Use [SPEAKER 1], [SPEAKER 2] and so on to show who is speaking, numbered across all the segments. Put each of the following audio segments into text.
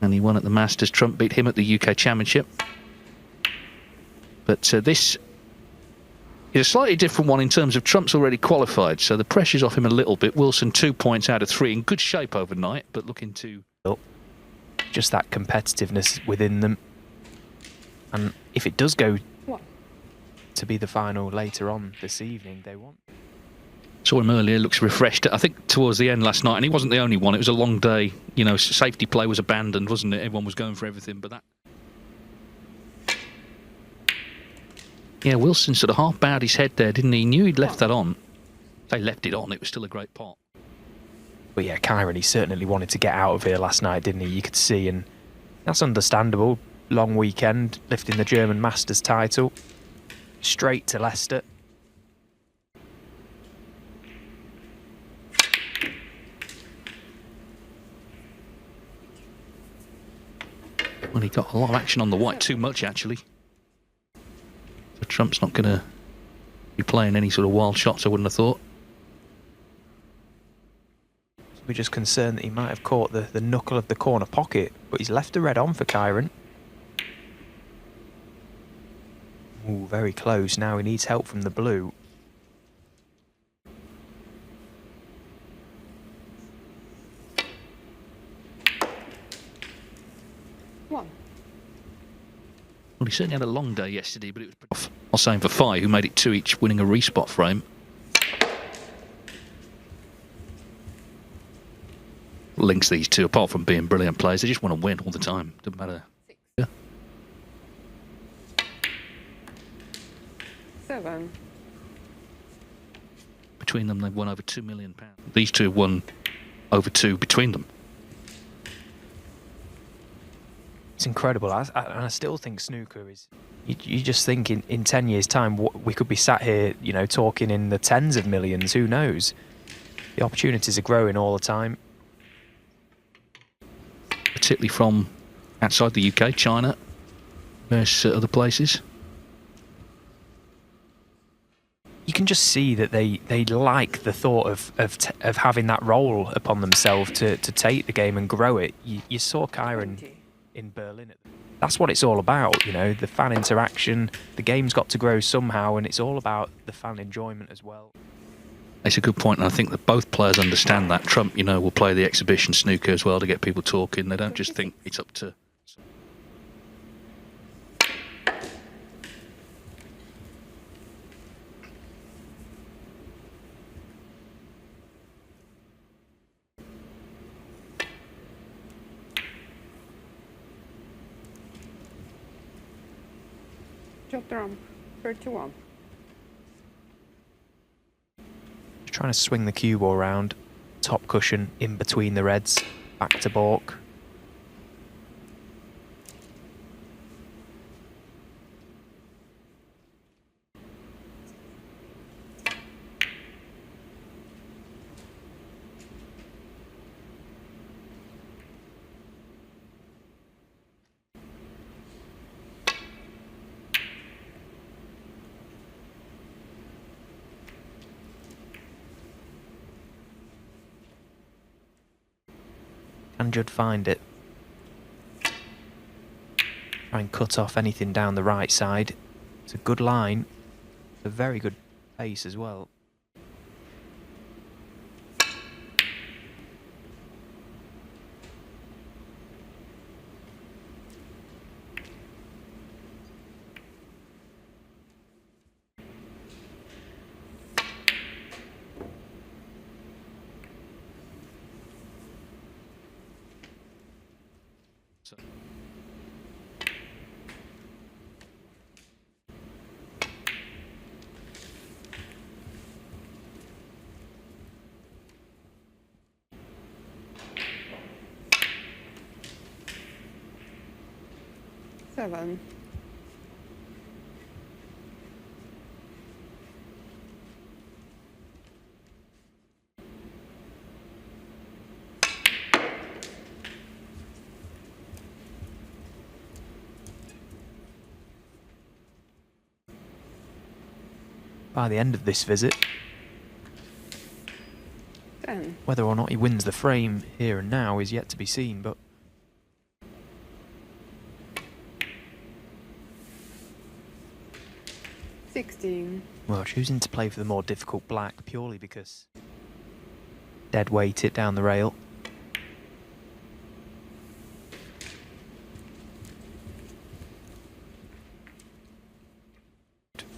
[SPEAKER 1] And he won at the Masters. Trump beat him at the UK Championship. But this is a slightly different one in terms of Trump's already qualified, so the pressure's off him a little bit. Wilson 2 points out of 3, in good shape overnight, but looking to...
[SPEAKER 2] Just that competitiveness within them. And if it does go to be the final later on this evening, they want...
[SPEAKER 1] Saw him earlier, looks refreshed, I think, towards the end last night, and he wasn't the only one. It was a long day. You know, safety play was abandoned, wasn't it? Everyone was going for everything, but that... Yeah, Wilson sort of half bowed his head there, didn't he? He knew he'd left that on. They left it on, it was still a great pot.
[SPEAKER 2] But yeah, Kyren, he certainly wanted to get out of here last night, didn't he? You could see, and that's understandable. Long weekend, lifting the German Masters title. Straight to Leicester.
[SPEAKER 1] Well, he got a lot of action on the white, too much actually. So Trump's not going to be playing any sort of wild shots, I wouldn't have thought.
[SPEAKER 2] We're just concerned that he might have caught the knuckle of the corner pocket, but he's left the red on for Kyren. Ooh, very close. Now he needs help from the blue.
[SPEAKER 1] Well, he certainly had a long day yesterday, but it was off. I was saying for Fai, who made it 2 each, winning a respot frame. Links these two, apart from being brilliant players, they just want to win all the time. Doesn't matter. Yeah.
[SPEAKER 3] 7.
[SPEAKER 1] Between them, they've won over £2 million. These two have won over 2 between them.
[SPEAKER 2] It's incredible. I still think snooker is... You just think in 10 years' time, we could be sat here, you know, talking in the tens of millions. Who knows? The opportunities are growing all the time.
[SPEAKER 1] Particularly from outside the UK, China, various other places.
[SPEAKER 2] You can just see that they like the thought of having that role upon themselves to take the game and grow it. You saw Kyren in Berlin. That's what it's all about, you know, the fan interaction. The game's got to grow somehow, and it's all about the fan enjoyment as well.
[SPEAKER 1] It's a good point, and I think that both players understand that. Trump, you know, will play the exhibition snooker as well to get people talking. They don't just think it's up to...
[SPEAKER 3] Judd Trump, 31.
[SPEAKER 2] Trying to swing the cue ball around. Top cushion in between the reds. Back to balk. Can Judd find it? Try and cut off anything down the right side. It's a good line. A very good pace as well.
[SPEAKER 3] Seven.
[SPEAKER 2] By the end of this visit,
[SPEAKER 3] 10.
[SPEAKER 2] whether or not he wins the frame here and now is yet to be seen, but
[SPEAKER 3] 16.
[SPEAKER 2] Well, choosing to play for the more difficult black purely because dead weight it down the rail.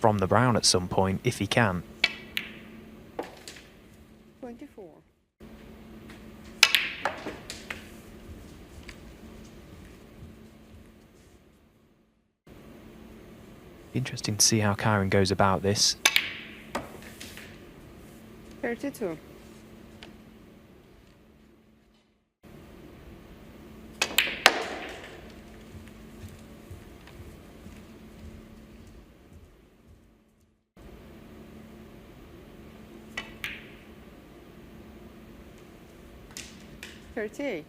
[SPEAKER 2] From the brown at some point, if he can.
[SPEAKER 3] 24.
[SPEAKER 2] Interesting to see how Kyren goes about this.
[SPEAKER 3] 32. $38.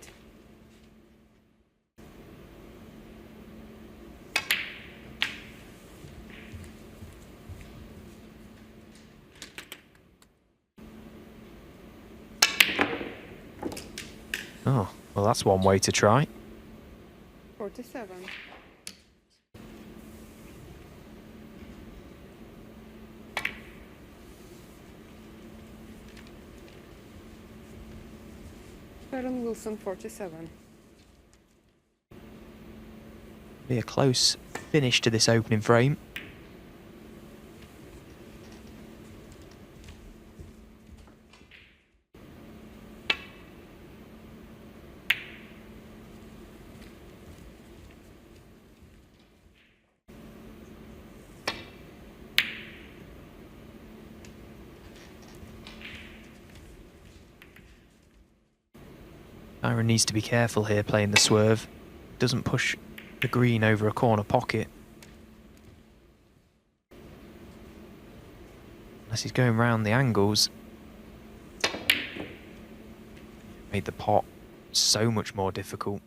[SPEAKER 2] Oh, well, that's one way to try.
[SPEAKER 3] 47. Uilson 47.
[SPEAKER 2] Be a close finish to this opening frame. Kyren needs to be careful here playing the swerve. Doesn't push the green over a corner pocket. Unless he's going round the angles. Made the pot so much more difficult.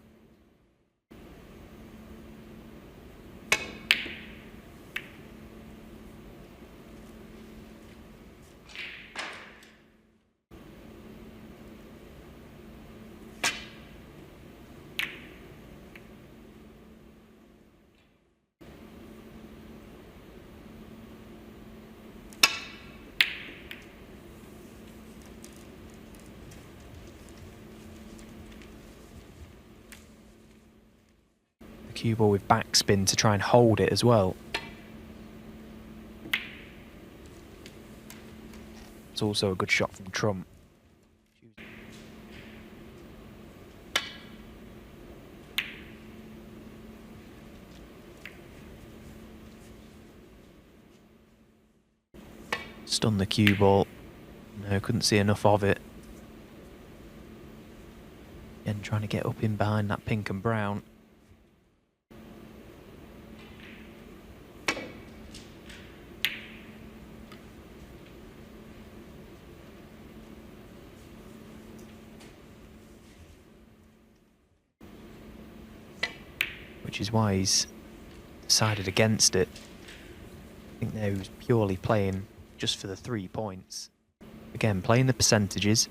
[SPEAKER 2] Cue ball with backspin to try and hold it as well. It's also a good shot from Trump. Stun the cue ball. No, couldn't see enough of it. Again, trying to get up in behind that pink and brown. Which is why he's decided against it. I think there he was purely playing just for the 3 points. Again, playing the percentages.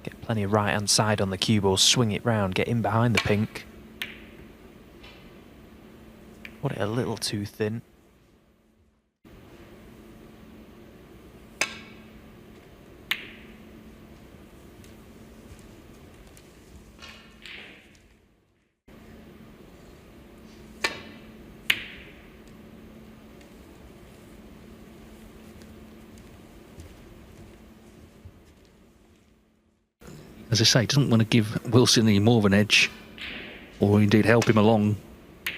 [SPEAKER 2] Get plenty of right-hand side on the cue ball, swing it round, get in behind the pink. Put it a little too thin.
[SPEAKER 1] As I say, doesn't want to give Uilson any more of an edge, or indeed help him along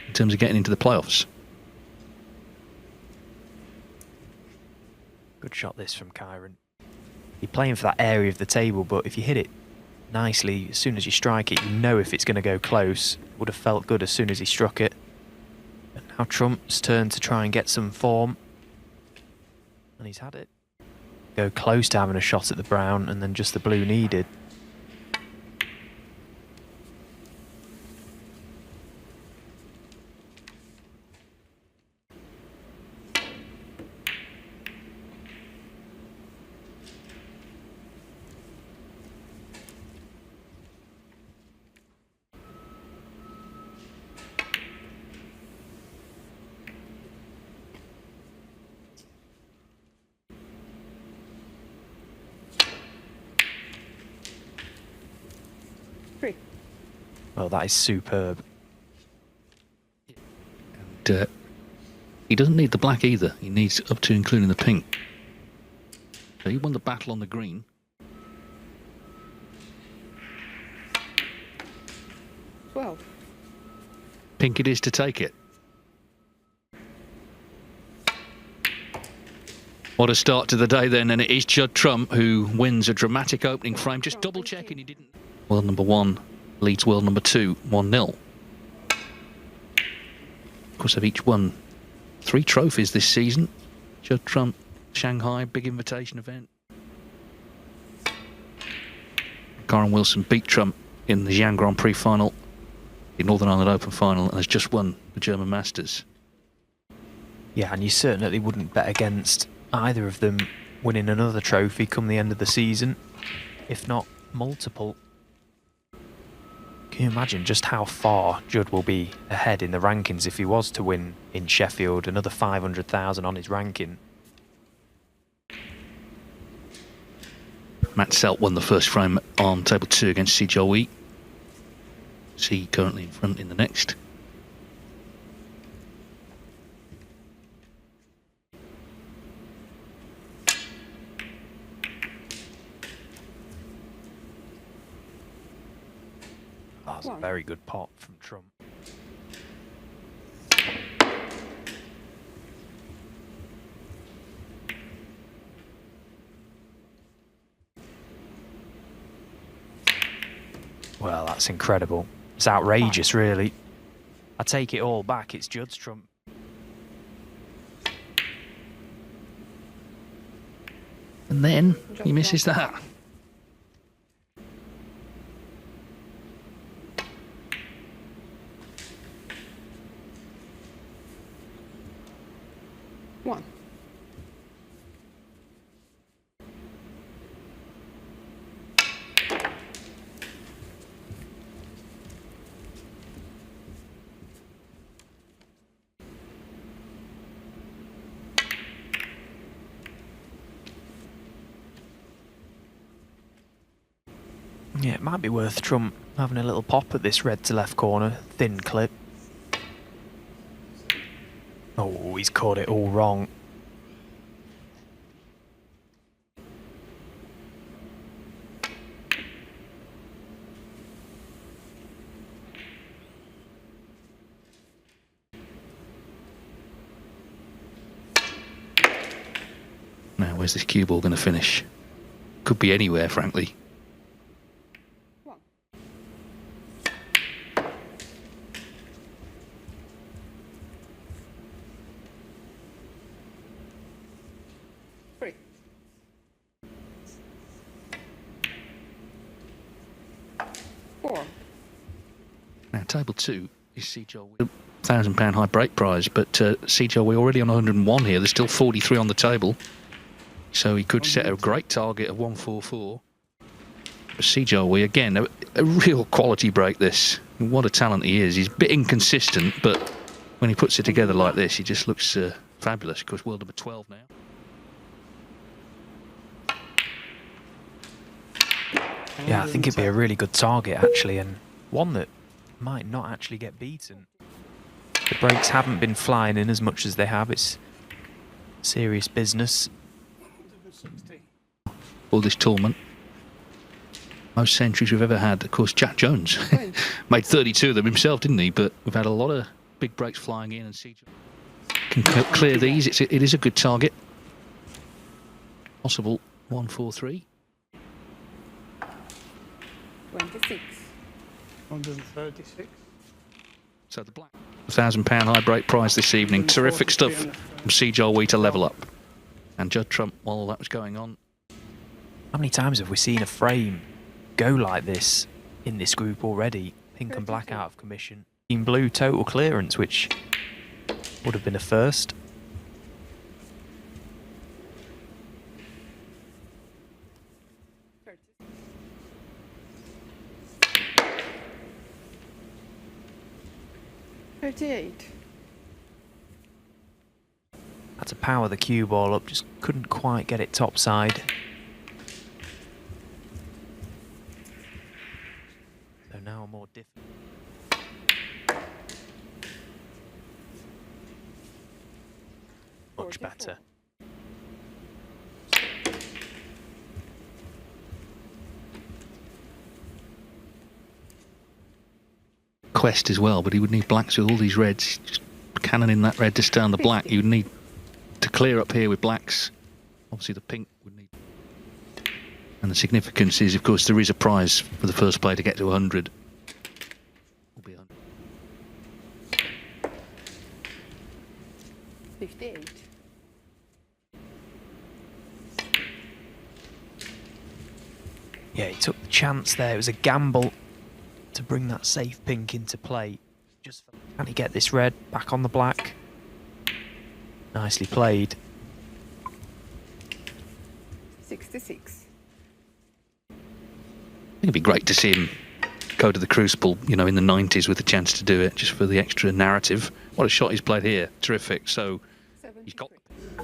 [SPEAKER 1] in terms of getting into the playoffs.
[SPEAKER 2] Good shot this from Kyren. You're playing for that area of the table, but if you hit it nicely, as soon as you strike it, you know if it's going to go close. Would have felt good as soon as he struck it. And now Trump's turn to try and get some form. And he's had it. Go close to having a shot at the brown, and then just the blue needed. Well, that is superb.
[SPEAKER 1] And he doesn't need the black either. He needs up to including the pink. So he won the battle on the green.
[SPEAKER 3] 12.
[SPEAKER 1] Pink it is to take it. What a start to the day then, and it is Judd Trump who wins a dramatic opening frame. Just double checking he didn't. World number 1 leads world number 2 1-0. Of course, they've each won 3 trophies this season. Judd Trump, Shanghai, big invitation event. Kyren Uilson beat Trump in the Xi'an Grand Prix final, the Northern Ireland Open final, and has just won the German Masters.
[SPEAKER 2] Yeah, and you certainly wouldn't bet against either of them winning another trophy come the end of the season, if not multiple. Can you imagine just how far Judd will be ahead in the rankings if he was to win in Sheffield, another 500,000 on his ranking?
[SPEAKER 1] Matt Selt won the first frame on table 2 against Si Jiahui. Si currently in front in the next.
[SPEAKER 2] That's a very good pot from Trump. Well, that's incredible. It's outrageous, really. I take it all back. It's Judd's Trump.
[SPEAKER 1] And then he misses that.
[SPEAKER 3] One.
[SPEAKER 2] Yeah, it might be worth Trump having a little pop at this red to left corner, thin clip. Oh, he's caught it all wrong.
[SPEAKER 1] Now, where's this cue ball going to finish? Could be anywhere, frankly.
[SPEAKER 3] One. Three. Four.
[SPEAKER 1] Now, table 2 is Si Jiahui. £1,000 high break prize, but Si Jiahui already on 101 here. There's still 43 on the table. So he could set a great target of 144. But Si Jiahui, again, a real quality break this. What a talent he is. He's a bit inconsistent, but when he puts it together like this, he just looks fabulous. Of course, world number 12 now.
[SPEAKER 2] Yeah, I think it'd be a really good target, actually, and one that might not actually get beaten. The breaks haven't been flying in as much as they have. It's serious business.
[SPEAKER 1] For this tournament, most centuries we've ever had. Of course, Jack Jones made 32 of them himself, didn't he? But we've had a lot of big breaks flying in, and Si Jiahui can clear these. It is a good target. possible 143.
[SPEAKER 3] 26.
[SPEAKER 4] 136.
[SPEAKER 1] So the black £1,000 high break prize this evening. Terrific stuff from CJW to level up. And Judd Trump, while that was going on.
[SPEAKER 2] How many times have we seen a frame go like this in this group already? Pink and black out of commission. Team blue total clearance, which would have been a first.
[SPEAKER 3] $38.
[SPEAKER 2] Had to power the cue ball up, just couldn't quite get it topside. So now a more difficult. Much better.
[SPEAKER 1] Quest as well, but he would need blacks with all these reds. Just cannoning that red to stay on the black. He would need to clear up here with blacks. Obviously the pink would need. And the significance is, of course, there is a prize for the first player to get to 100. Will be 100.
[SPEAKER 3] 58.
[SPEAKER 2] Yeah, he took the chance there. It was a gamble to bring that safe pink into play. Just can he get this red back on the black? Nicely played.
[SPEAKER 3] 66.
[SPEAKER 1] I think it'd be great to see him go to the Crucible, you know, in the 90s with a chance to do it, just for the extra narrative. What a shot he's played here. Terrific. So he's got. I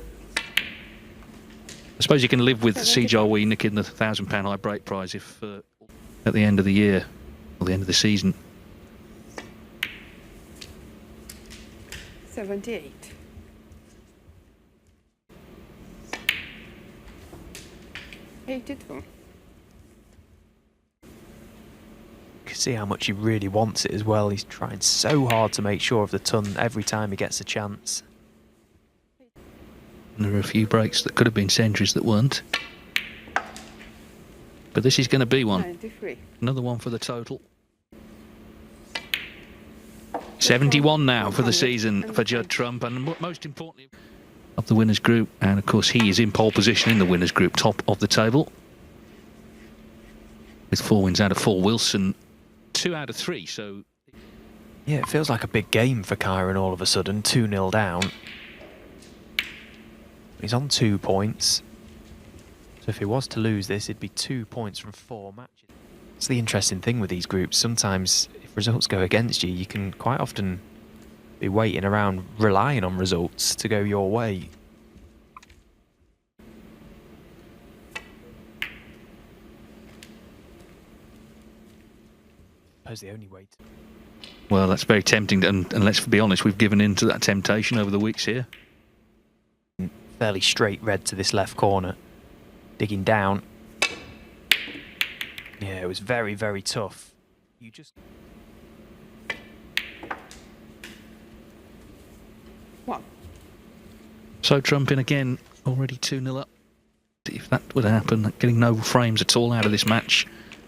[SPEAKER 1] suppose you can live with CJW nicking the £1,000 high break prize if at the end of the year or the end of the season.
[SPEAKER 3] 78. $82.
[SPEAKER 2] You can see how much he really wants it as well. He's trying so hard to make sure of the ton every time he gets a chance.
[SPEAKER 1] And there are a few breaks that could have been centuries that weren't. But this is going to be one.
[SPEAKER 3] 93.
[SPEAKER 1] Another one for the total. 71 now for the season for Judd Trump, and most importantly of the winners group, and of course he is in pole position in the winners group, top of the table with 4 wins out of 4. Wilson 2 out of 3. So
[SPEAKER 2] yeah, it feels like a big game for Kyren all of a sudden. 2-0 down. He's on 2 points. So if he was to lose this, it'd be 2 points from 4 matches. It's the interesting thing with these groups. Sometimes if results go against you, you can quite often be waiting around relying on results to go your way. I suppose the only way to...
[SPEAKER 1] well, that's very tempting, and let's be honest, we've given in to that temptation over the weeks here.
[SPEAKER 2] Fairly straight red to this left corner. Digging down. Yeah, it was very, very tough. You just...
[SPEAKER 3] 1.
[SPEAKER 1] So Trump in again, already 2-0 up. If that would happen, getting no frames at all out of this match,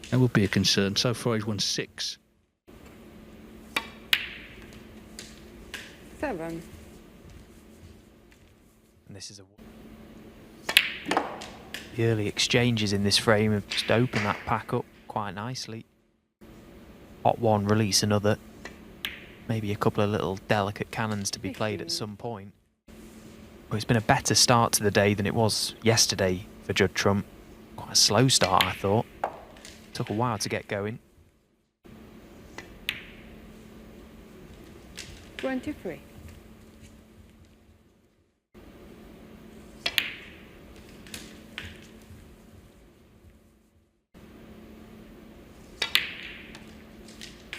[SPEAKER 1] that would be a concern. So far he's won 6.
[SPEAKER 3] 7.
[SPEAKER 2] And this is a... the early exchanges in this frame have just opened that pack up quite nicely. Hot one, release another. Maybe a couple of little delicate cannons to be played at some point. Well, it's been a better start to the day than it was yesterday for Judd Trump. Quite a slow start, I thought. Took a while to get going.
[SPEAKER 3] 23.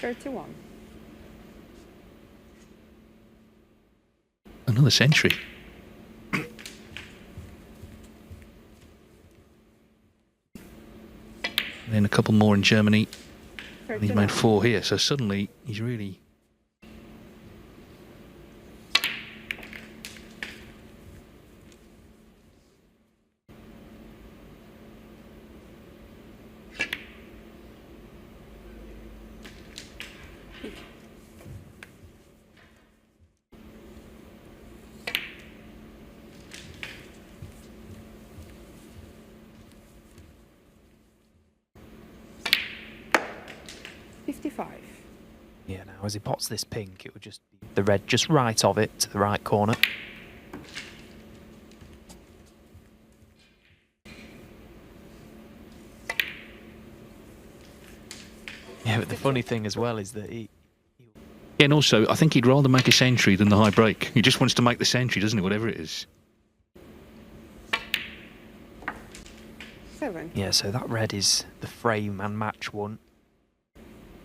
[SPEAKER 3] 31.
[SPEAKER 1] Another century. Then a couple more in Germany. And he's made 4 here, so suddenly he's really...
[SPEAKER 3] 55.
[SPEAKER 2] Yeah, now as he pots this pink, it would just be the red just right of it to the right corner. Yeah, but the funny thing as well is that he...
[SPEAKER 1] Yeah, and also, I think he'd rather make a century than the high break. He just wants to make the century, doesn't he, whatever it is.
[SPEAKER 3] 7.
[SPEAKER 2] Yeah, so that red is the frame and match one.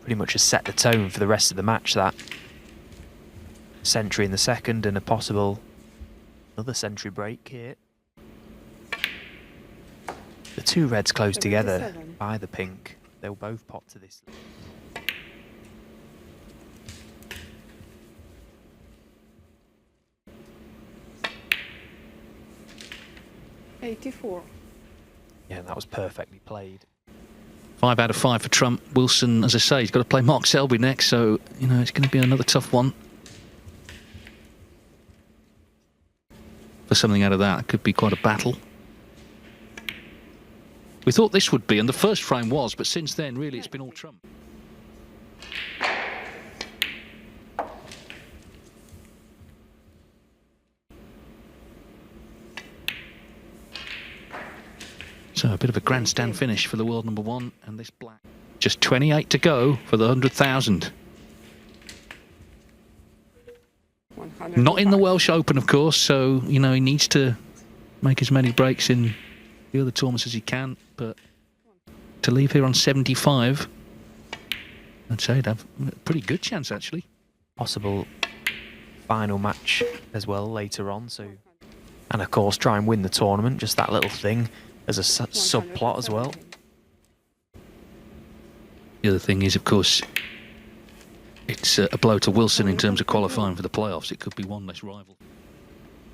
[SPEAKER 2] Pretty much has set the tone for the rest of the match, that. Century in the second and a possible another century break here. The two reds close together
[SPEAKER 3] 77.
[SPEAKER 2] by the pink. They'll both pot to this.
[SPEAKER 3] $84.
[SPEAKER 2] Yeah, that was perfectly played.
[SPEAKER 1] 5 out of 5 for Trump. Wilson, as I say, he's got to play Mark Selby next, so, you know, it's going to be another tough one. For something out of that, it could be quite a battle. We thought this would be, and the first frame was, but since then, really, it's been all Trump. So a bit of a grandstand finish for the world number one, and this black. Just 28 to go for the 100,000. Not in the Welsh Open, of course, so, you know, he needs to make as many breaks in the other tournaments as he can, but to leave here on 75, I'd say he'd have a pretty good chance, actually.
[SPEAKER 2] Possible final match as well later on, so... And of course, try and win the tournament, just that little thing as a subplot as well.
[SPEAKER 1] The other thing is, of course, it's a blow to Wilson in terms of qualifying for the playoffs. It could be one less rival.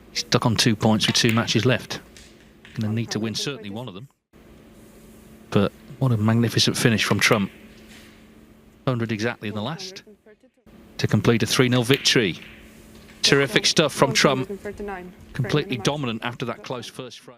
[SPEAKER 1] He's stuck on 2 points with 2 matches left. Going to need to win certainly one of them. But what a magnificent finish from Trump. 100 exactly in the last to complete a 3-0 victory. Terrific stuff from Trump. Completely dominant after that close first frame.